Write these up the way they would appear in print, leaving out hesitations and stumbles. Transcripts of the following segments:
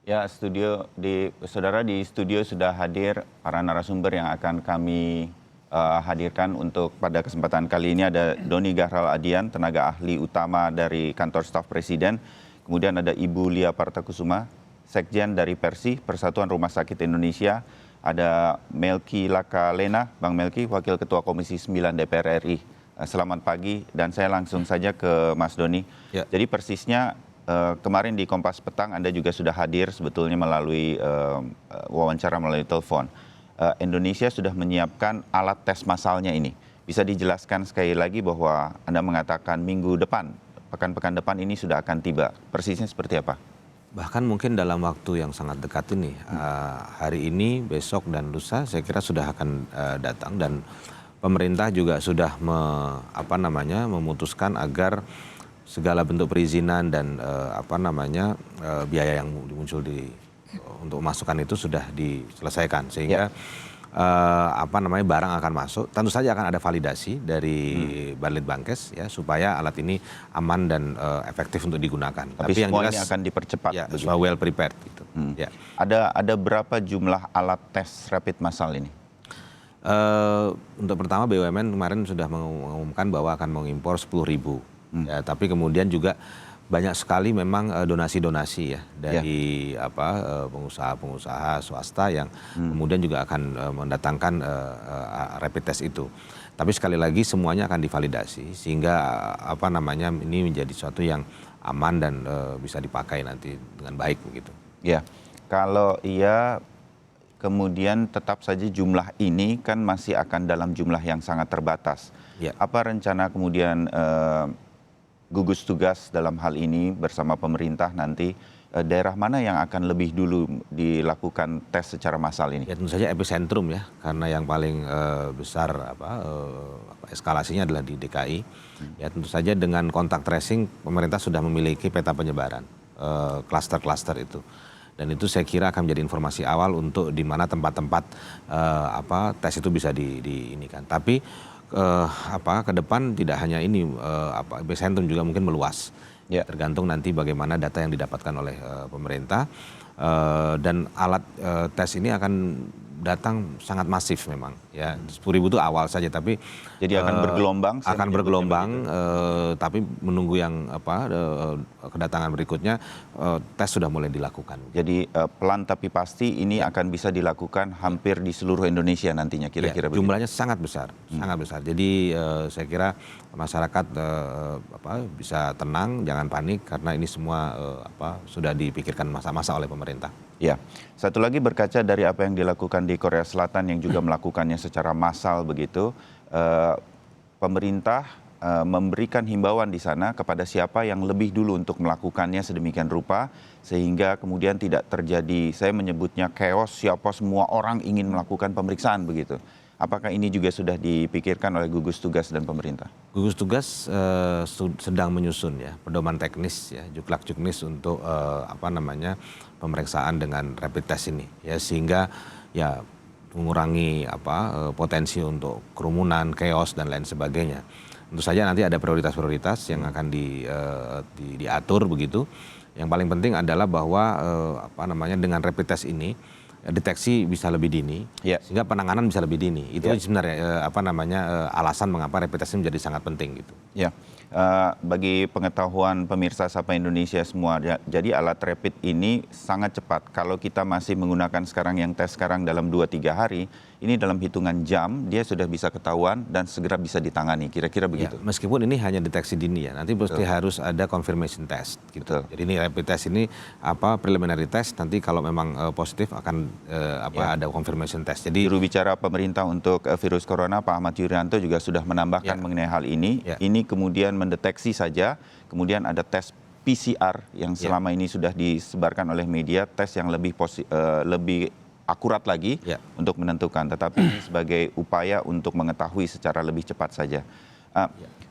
Ya, saudara di studio sudah hadir para narasumber yang akan kami hadirkan untuk pada kesempatan kali ini. Ada Doni Gahral Adian, tenaga ahli utama dari kantor staf presiden. Kemudian ada Ibu Lia Partakusuma, sekjen dari Persi, Persatuan Rumah Sakit Indonesia. Ada Melki Lakalena, Bang Melki, wakil ketua Komisi 9 DPR RI. Selamat pagi, dan saya langsung saja ke Mas Doni. Ya. Jadi persisnya kemarin di Kompas Petang Anda juga sudah hadir sebetulnya melalui wawancara melalui telepon. Indonesia sudah menyiapkan alat tes massalnya ini. Bisa dijelaskan sekali lagi bahwa Anda mengatakan minggu depan, pekan-pekan depan ini sudah akan tiba. Persisnya seperti apa? Bahkan mungkin dalam waktu yang sangat dekat ini, hari ini, besok, dan lusa saya kira sudah akan datang, dan pemerintah juga sudah memutuskan agar segala bentuk perizinan dan biaya yang muncul untuk masukan itu sudah diselesaikan, sehingga barang akan masuk. Tentu saja akan ada validasi dari Balitbangkes ya, supaya alat ini aman dan efektif untuk digunakan. Tapi yang jelas ini akan dipercepat, ya, well prepared gitu. Ya. Ada berapa jumlah alat tes rapid massal ini? Untuk pertama, BUMN kemarin sudah mengumumkan bahwa akan mengimpor 10.000. Ya, tapi kemudian juga banyak sekali memang donasi-donasi ya dari pengusaha-pengusaha swasta yang kemudian juga akan mendatangkan rapid test itu. Tapi sekali lagi semuanya akan divalidasi sehingga ini menjadi sesuatu yang aman dan bisa dipakai nanti dengan baik begitu. Ya, kalau iya kemudian tetap saja jumlah ini kan masih akan dalam jumlah yang sangat terbatas. Ya. Apa rencana kemudian gugus tugas dalam hal ini bersama pemerintah nanti, daerah mana yang akan lebih dulu dilakukan tes secara massal ini? Ya, tentu saja epicentrum ya, karena yang paling besar eskalasinya adalah di DKI. Ya, tentu saja dengan kontak tracing pemerintah sudah memiliki peta penyebaran klaster-klaster itu. Dan itu saya kira akan menjadi informasi awal untuk di mana tempat-tempat tes itu bisa diinikan. Tapi ke depan tidak hanya ini, epicentrum juga mungkin meluas. Ya. Tergantung nanti bagaimana data yang didapatkan oleh pemerintah, dan alat tes ini akan datang sangat masif memang ya. 10.000 itu awal saja, tapi jadi akan bergelombang. Akan bergelombang, tapi menunggu yang kedatangan berikutnya, tes sudah mulai dilakukan. Jadi pelan tapi pasti ini akan bisa dilakukan hampir di seluruh Indonesia nantinya kira-kira ya, jumlahnya sangat besar, sangat besar. Jadi saya kira masyarakat bisa tenang, jangan panik karena ini semua sudah dipikirkan masa-masa oleh pemerintah. Ya, satu lagi berkaca dari apa yang dilakukan di Korea Selatan yang juga melakukannya secara massal begitu, pemerintah memberikan himbauan di sana kepada siapa yang lebih dulu untuk melakukannya sedemikian rupa sehingga kemudian tidak terjadi, saya menyebutnya chaos, siapa semua orang ingin melakukan pemeriksaan begitu. Apakah ini juga sudah dipikirkan oleh gugus tugas dan pemerintah? Gugus tugas sedang menyusun ya pedoman teknis ya, juklak-juknis untuk pemeriksaan dengan rapid test ini ya, sehingga ya mengurangi potensi untuk kerumunan, chaos dan lain sebagainya. Tentu saja nanti ada prioritas-prioritas yang akan diatur begitu. Yang paling penting adalah bahwa dengan rapid test ini deteksi bisa lebih dini, sehingga penanganan bisa lebih dini. Itu sebenarnya alasan mengapa rapid test ini menjadi sangat penting gitu. Ya, bagi pengetahuan pemirsa Sapa Indonesia semua, jadi alat rapid ini sangat cepat. Kalau kita masih menggunakan sekarang yang tes sekarang dalam 2-3 hari, ini dalam hitungan jam dia sudah bisa ketahuan dan segera bisa ditangani, kira-kira begitu. Ya, meskipun ini hanya deteksi dini ya, nanti pasti harus ada confirmation test gitu. Jadi ini rapid test ini preliminary test, nanti kalau memang positif akan ada confirmation test. Jadi juru bicara pemerintah untuk virus corona Pak Ahmad Yuryanto juga sudah menambahkan mengenai hal ini. Ini kemudian mendeteksi saja, kemudian ada tes PCR yang selama ini sudah disebarkan oleh media, tes yang lebih akurat lagi untuk menentukan. Tetapi ini sebagai upaya untuk mengetahui secara lebih cepat saja.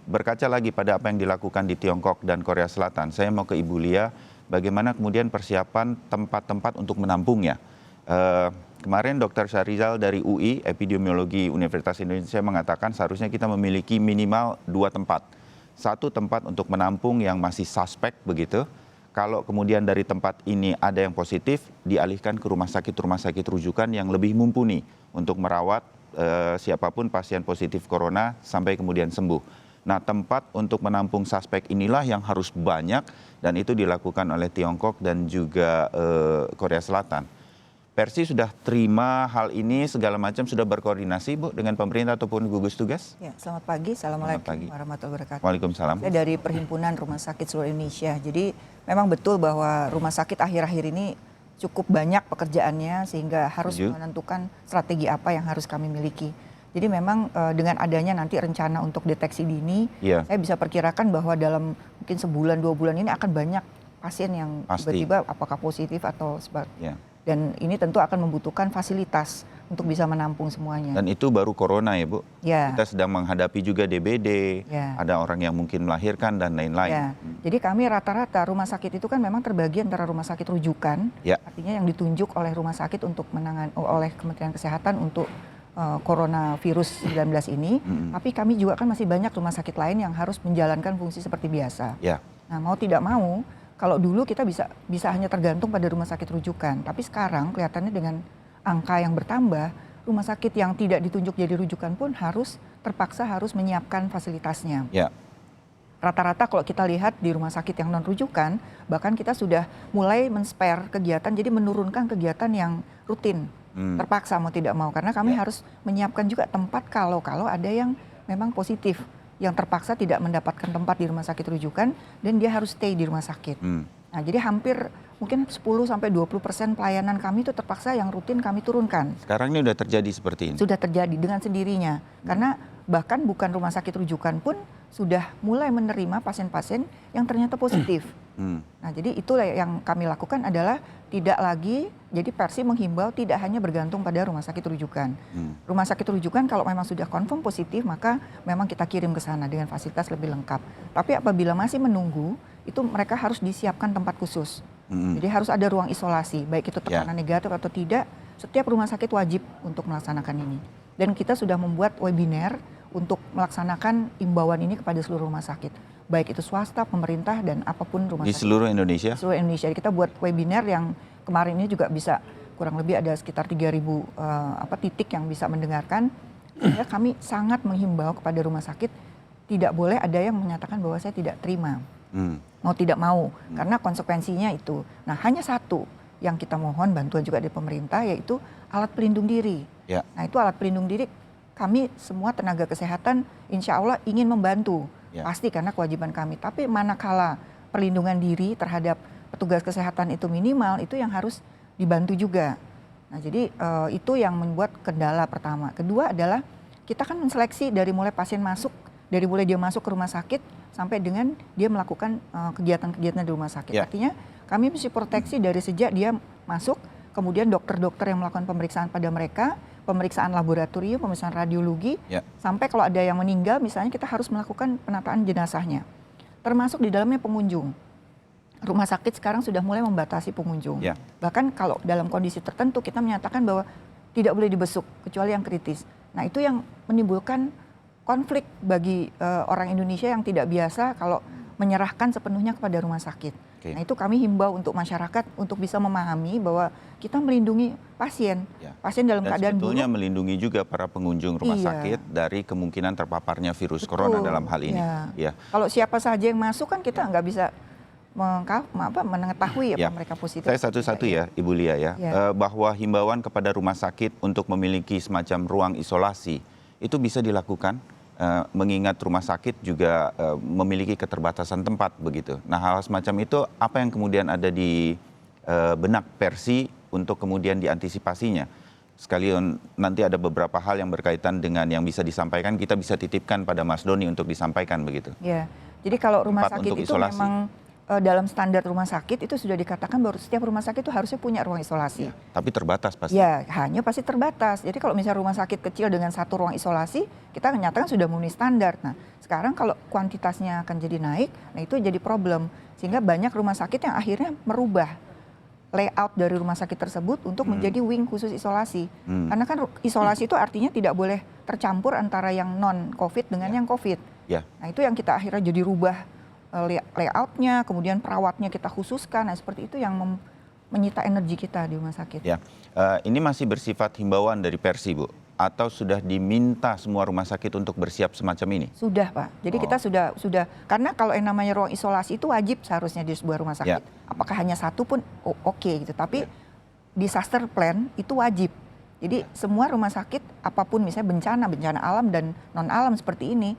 Berkaca lagi pada apa yang dilakukan di Tiongkok dan Korea Selatan, saya mau ke Ibu Lia, bagaimana kemudian persiapan tempat-tempat untuk menampungnya. Kemarin Dr. Syahrizal dari UI, Epidemiologi Universitas Indonesia mengatakan seharusnya kita memiliki minimal 2 tempat. 1 tempat untuk menampung yang masih suspek begitu. kalau kemudian dari tempat ini ada yang positif, dialihkan ke rumah sakit rujukan yang lebih mumpuni untuk merawat siapapun pasien positif corona sampai kemudian sembuh. Nah, tempat untuk menampung suspek inilah yang harus banyak dan itu dilakukan oleh Tiongkok dan juga Korea Selatan. Persi sudah terima hal ini, segala macam sudah berkoordinasi, Bu, dengan pemerintah ataupun gugus tugas? Ya, selamat pagi. Assalamualaikum warahmatullahi wabarakatuh. Waalaikumsalam. Saya dari Perhimpunan Rumah Sakit seluruh Indonesia. Jadi memang betul bahwa rumah sakit akhir-akhir ini cukup banyak pekerjaannya sehingga harus menentukan strategi apa yang harus kami miliki. Jadi memang dengan adanya nanti rencana untuk deteksi dini, saya bisa perkirakan bahwa dalam mungkin sebulan 2 bulan ini akan banyak pasien yang tiba-tiba apakah positif atau sebagainya. Dan ini tentu akan membutuhkan fasilitas untuk bisa menampung semuanya. Dan itu baru corona ya, Bu? Ya. Kita sedang menghadapi juga DBD, ada orang yang mungkin melahirkan dan lain-lain. Ya. Jadi kami rata-rata rumah sakit itu kan memang terbagi antara rumah sakit rujukan, artinya yang ditunjuk oleh rumah sakit untuk oleh Kementerian Kesehatan untuk coronavirus 19 ini. Tapi kami juga kan masih banyak rumah sakit lain yang harus menjalankan fungsi seperti biasa. Nah, mau tidak mau, kalau dulu kita bisa hanya tergantung pada rumah sakit rujukan, tapi sekarang kelihatannya dengan angka yang bertambah, rumah sakit yang tidak ditunjuk jadi rujukan pun terpaksa harus menyiapkan fasilitasnya. Rata-rata kalau kita lihat di rumah sakit yang non rujukan, bahkan kita sudah mulai men-spare kegiatan, jadi menurunkan kegiatan yang rutin, terpaksa mau tidak mau, karena kami harus menyiapkan juga tempat kalau ada yang memang positif, yang terpaksa tidak mendapatkan tempat di rumah sakit rujukan dan dia harus stay di rumah sakit. Nah, jadi hampir mungkin 10-20% pelayanan kami itu terpaksa yang rutin kami turunkan. Sekarang ini sudah terjadi seperti ini? Sudah terjadi dengan sendirinya. Karena bahkan bukan rumah sakit rujukan pun sudah mulai menerima pasien-pasien yang ternyata positif. Nah, jadi itulah yang kami lakukan adalah tidak lagi, jadi Persi menghimbau tidak hanya bergantung pada rumah sakit rujukan. Rumah sakit rujukan kalau memang sudah confirm positif, maka memang kita kirim ke sana dengan fasilitas lebih lengkap. Tapi apabila masih menunggu, itu mereka harus disiapkan tempat khusus. Jadi harus ada ruang isolasi, baik itu tekanan negatif atau tidak, setiap rumah sakit wajib untuk melaksanakan ini. Dan kita sudah membuat webinar untuk melaksanakan imbauan ini kepada seluruh rumah sakit, baik itu swasta, pemerintah, dan apapun rumah sakit. Di seluruh Indonesia? Di seluruh Indonesia. Kita buat webinar yang kemarin ini juga bisa kurang lebih ada sekitar 3.000 titik yang bisa mendengarkan. Sehingga kami sangat menghimbau kepada rumah sakit, tidak boleh ada yang menyatakan bahwa saya tidak terima. Mau tidak mau, karena konsekuensinya itu. Nah, hanya satu yang kita mohon bantuan juga dari pemerintah, yaitu alat pelindung diri. Nah, itu alat pelindung diri kami semua tenaga kesehatan insya Allah ingin membantu, pasti karena kewajiban kami. Tapi manakala perlindungan diri terhadap petugas kesehatan itu minimal, itu yang harus dibantu juga. Nah, jadi itu yang membuat kendala pertama. Kedua adalah kita kan menseleksi dari mulai pasien masuk, dari mulai dia masuk ke rumah sakit sampai dengan dia melakukan kegiatan-kegiatan di rumah sakit. Artinya kami mesti proteksi dari sejak dia masuk, kemudian dokter-dokter yang melakukan pemeriksaan pada mereka, pemeriksaan laboratorium, pemeriksaan radiologi, sampai kalau ada yang meninggal misalnya kita harus melakukan penataan jenazahnya. Termasuk di dalamnya pengunjung. Rumah sakit sekarang sudah mulai membatasi pengunjung. Bahkan kalau dalam kondisi tertentu kita menyatakan bahwa tidak boleh dibesuk kecuali yang kritis. Nah, itu yang menimbulkan konflik bagi orang Indonesia yang tidak biasa kalau menyerahkan sepenuhnya kepada rumah sakit. Nah, itu kami himbau untuk masyarakat untuk bisa memahami bahwa kita melindungi pasien. Pasien dalam keadaan buruk. Sebetulnya melindungi juga para pengunjung rumah sakit dari kemungkinan terpaparnya virus corona dalam hal ini. Kalau siapa saja yang masuk kan kita nggak bisa mengetahui apa mereka positif. Saya satu-satu ya, Ibu Lia ya. Bahwa himbauan kepada rumah sakit untuk memiliki semacam ruang isolasi itu bisa dilakukan. Mengingat rumah sakit juga memiliki keterbatasan tempat begitu. Nah, hal semacam itu apa yang kemudian ada di benak Persi untuk kemudian diantisipasinya? Sekalian nanti ada beberapa hal yang berkaitan dengan yang bisa disampaikan, kita bisa titipkan pada Mas Doni untuk disampaikan begitu. Ya, jadi kalau rumah sakit itu memang dalam standar rumah sakit itu sudah dikatakan bahwa setiap rumah sakit itu harusnya punya ruang isolasi. Tapi terbatas pasti. Ya, hanya pasti terbatas. Jadi kalau misalnya rumah sakit kecil dengan satu ruang isolasi, kita nyatakan sudah memenuhi standar. Nah, sekarang kalau kuantitasnya akan jadi naik, nah itu jadi problem. Sehingga banyak rumah sakit yang akhirnya merubah layout dari rumah sakit tersebut untuk menjadi wing khusus isolasi. Karena kan isolasi itu artinya tidak boleh tercampur antara yang non-COVID dengan yang COVID. Nah, itu yang kita akhirnya jadi rubah layoutnya, kemudian perawatnya kita khususkan. Nah seperti itu yang menyita energi kita di rumah sakit. Ya, ini masih bersifat himbauan dari Persi, Bu? Atau sudah diminta semua rumah sakit untuk bersiap semacam ini? Sudah, Pak. Jadi kita sudah karena kalau yang namanya ruang isolasi itu wajib seharusnya di sebuah rumah sakit. Apakah hanya satu pun oke gitu. Tapi disaster plan itu wajib. Jadi semua rumah sakit apapun misalnya bencana alam dan non alam seperti ini,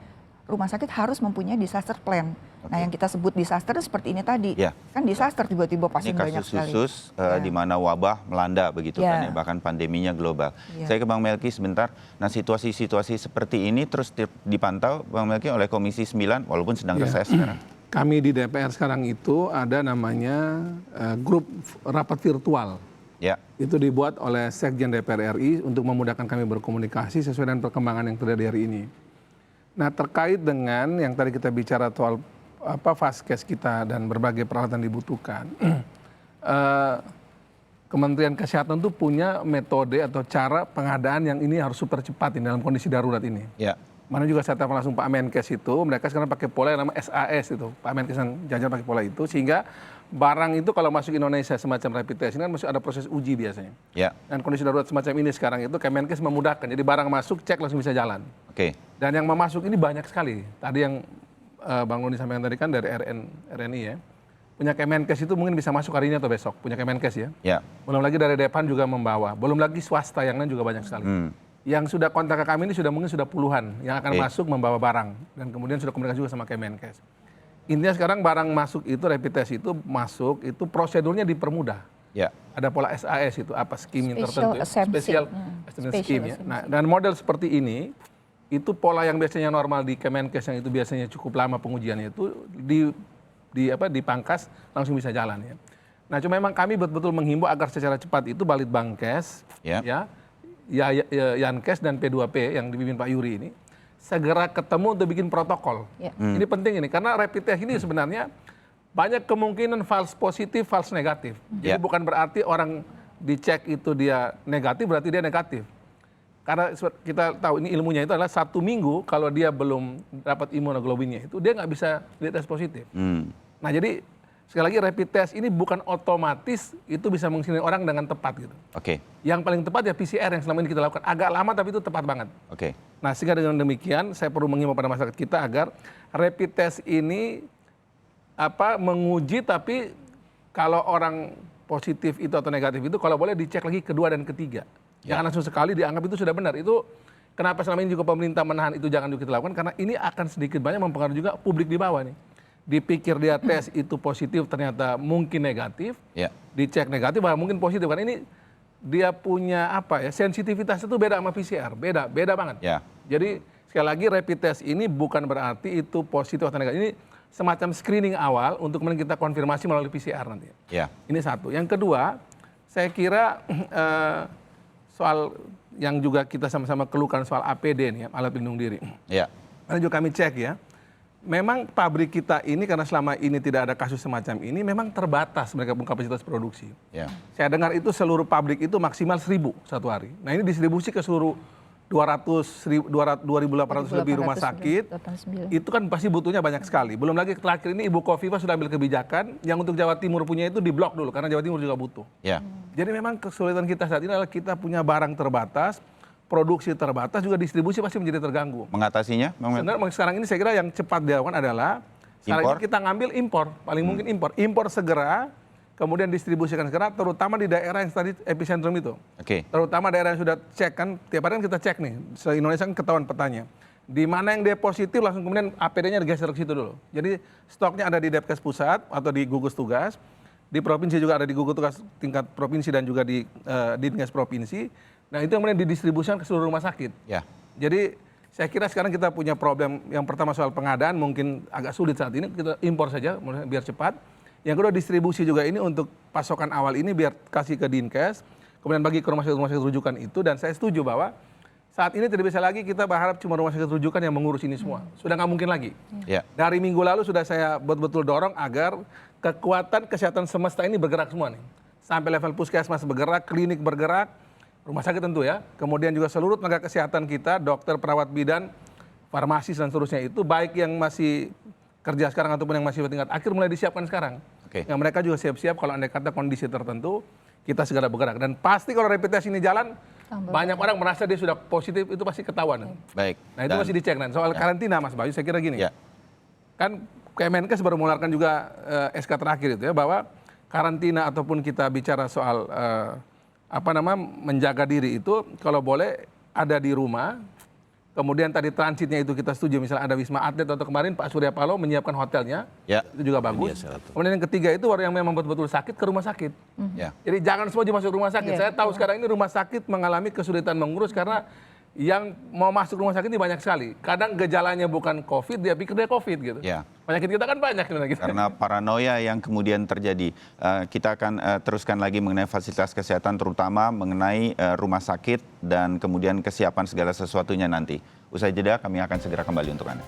rumah sakit harus mempunyai disaster plan. Nah yang kita sebut disaster seperti ini tadi, kan disaster tiba-tiba pasien banyak sekali. Ini kasus khusus di mana wabah melanda begitu kan ya, bahkan pandeminya global. Saya ke Bang Melki sebentar. Nah situasi-situasi seperti ini terus dipantau Bang Melki oleh Komisi 9 walaupun sedang reses sekarang. Kami di DPR sekarang itu ada namanya grup rapat virtual. Itu dibuat oleh Sekjen DPR RI untuk memudahkan kami berkomunikasi sesuai dengan perkembangan yang terjadi hari ini. Nah terkait dengan yang tadi kita bicara soal vaskes kita dan berbagai peralatan dibutuhkan, Kementerian Kesehatan itu punya metode atau cara pengadaan yang ini harus super cepat dalam kondisi darurat ini. Mana juga saya telepon langsung Pak Menkes itu, mereka sekarang pakai pola yang namanya SAS itu, Pak Menkes yang jajar pakai pola itu, sehingga barang itu kalau masuk Indonesia semacam rapid test ini kan masih ada proses uji biasanya. Dan kondisi darurat semacam ini sekarang itu Kemenkes memudahkan, jadi barang masuk cek langsung bisa jalan. Dan yang memasuk ini banyak sekali. Tadi yang Bang Loni sampaikan tadi kan dari RNI ya, punya Kemenkes itu mungkin bisa masuk hari ini atau besok, punya Kemenkes ya. Belum lagi dari Depan juga membawa, belum lagi swasta yang lain juga banyak sekali. Yang sudah kontak ke kami ini mungkin sudah puluhan yang akan masuk membawa barang dan kemudian sudah komunikasi juga sama Kemenkes. Intinya sekarang barang masuk itu rapid test itu masuk itu prosedurnya dipermudah. Ada pola SAS itu apa scheme tertentu, special scheme ya. Nah, dan model seperti ini itu pola yang biasanya normal di Kemenkes yang itu biasanya cukup lama pengujiannya itu dipangkas langsung bisa jalan ya. Nah, cuma memang kami betul-betul menghimbau agar secara cepat itu Balitbangkes Yankes dan P2P yang dipimpin Pak Yuri ini segera ketemu untuk bikin protokol. Ini penting ini karena rapid test ini sebenarnya banyak kemungkinan false positif, false negatif. Jadi bukan berarti orang dicek itu dia negatif berarti dia negatif. Karena kita tahu ini ilmunya itu adalah 1 minggu kalau dia belum dapat imunoglobinnya itu dia nggak bisa dites positif. Nah jadi sekali lagi rapid test ini bukan otomatis itu bisa menghasilkan orang dengan tepat gitu. Yang paling tepat ya PCR yang selama ini kita lakukan. Agak lama tapi itu tepat banget. Nah sehingga dengan demikian saya perlu mengimbau pada masyarakat kita agar rapid test ini menguji tapi kalau orang positif itu atau negatif itu kalau boleh dicek lagi kedua dan ketiga. Jangan langsung sekali dianggap itu sudah benar. Itu kenapa selama ini juga pemerintah menahan itu jangan kita lakukan karena ini akan sedikit banyak mempengaruhi juga publik di bawah nih. Dipikir dia tes itu positif ternyata mungkin negatif, dicek negatif bahwa mungkin positif karena ini dia punya sensitivitas itu beda sama PCR, beda banget. Jadi sekali lagi rapid test ini bukan berarti itu positif atau negatif, ini semacam screening awal untuk kemudian kita konfirmasi melalui PCR nanti. Ini satu. Yang kedua, saya kira soal yang juga kita sama-sama keluhkan soal APD nih, alat pelindung diri. Karena juga kami cek ya. Memang pabrik kita ini karena selama ini tidak ada kasus semacam ini memang terbatas mereka punya kapasitas produksi. Saya dengar itu seluruh pabrik itu maksimal 1.000 satu hari. Nah ini distribusi ke seluruh 2.800 lebih rumah sakit. Itu kan pasti butuhnya banyak sekali. Belum lagi terakhir ini Ibu Kofifa sudah ambil kebijakan yang untuk Jawa Timur punya itu diblok dulu karena Jawa Timur juga butuh. Jadi memang kesulitan kita saat ini adalah kita punya barang terbatas. Produksi terbatas juga distribusi pasti menjadi terganggu. Mengatasinya? Sebenarnya sekarang ini saya kira yang cepat dilakukan adalah sekarang ini kita ngambil impor, paling mungkin impor segera, kemudian distribusikan segera, terutama di daerah yang tadi epicentrum itu. Terutama daerah yang sudah cek kan, tiap hari kan kita cek nih, se-Indonesia kan ketahuan petanya. Di mana yang dia positif langsung kemudian APD-nya digeser ke situ dulu. Jadi stoknya ada di Depkes pusat atau di gugus tugas, di provinsi juga ada di gugus tugas tingkat provinsi dan juga di Dinkes provinsi. Nah itu yang kemudian didistribusikan ke seluruh rumah sakit. Jadi saya kira sekarang kita punya problem yang pertama soal pengadaan mungkin agak sulit saat ini, kita impor saja biar cepat. Yang kedua distribusi juga ini untuk pasokan awal ini biar kasih ke Dinkes, kemudian bagi ke rumah sakit rujukan itu dan saya setuju bahwa saat ini tidak bisa lagi kita berharap cuma rumah sakit rujukan yang mengurus ini semua. Sudah nggak mungkin lagi. Dari minggu lalu sudah saya betul-betul dorong agar kekuatan kesehatan semesta ini bergerak semua nih. Sampai level puskesmas bergerak, klinik bergerak, rumah sakit tentu ya, kemudian juga seluruh tenaga kesehatan kita, dokter, perawat bidan, farmasis dan seterusnya itu, baik yang masih kerja sekarang ataupun yang masih tingkat akhir mulai disiapkan sekarang. Yang mereka juga siap-siap kalau andai kata kondisi tertentu kita segera bergerak. Dan pasti kalau rapid test ini jalan, banyak orang merasa dia sudah positif, itu pasti ketahuan. Baik. Nah itu masih dicek. Dan soal karantina Mas Bayu, saya kira gini. Kan Kemenkes baru mengeluarkan juga SK terakhir itu ya, bahwa karantina ataupun kita bicara soal menjaga diri itu kalau boleh ada di rumah. Kemudian tadi transitnya itu kita setuju, misalnya ada Wisma Atlet atau kemarin Pak Surya Paloh menyiapkan hotelnya, itu juga bagus. Kemudian yang ketiga itu orang yang memang betul-betul sakit ke rumah sakit. Jadi jangan semua masuk rumah sakit. Saya tahu sekarang ini rumah sakit mengalami kesulitan mengurus karena yang mau masuk rumah sakit ini banyak sekali. Kadang gejalanya bukan COVID, dia pikir dia COVID gitu. Penyakit kita kan banyak. Karena paranoia yang kemudian terjadi. Kita akan teruskan lagi mengenai fasilitas kesehatan, terutama mengenai rumah sakit dan kemudian kesiapan segala sesuatunya nanti. Usai jeda, kami akan segera kembali untuk Anda.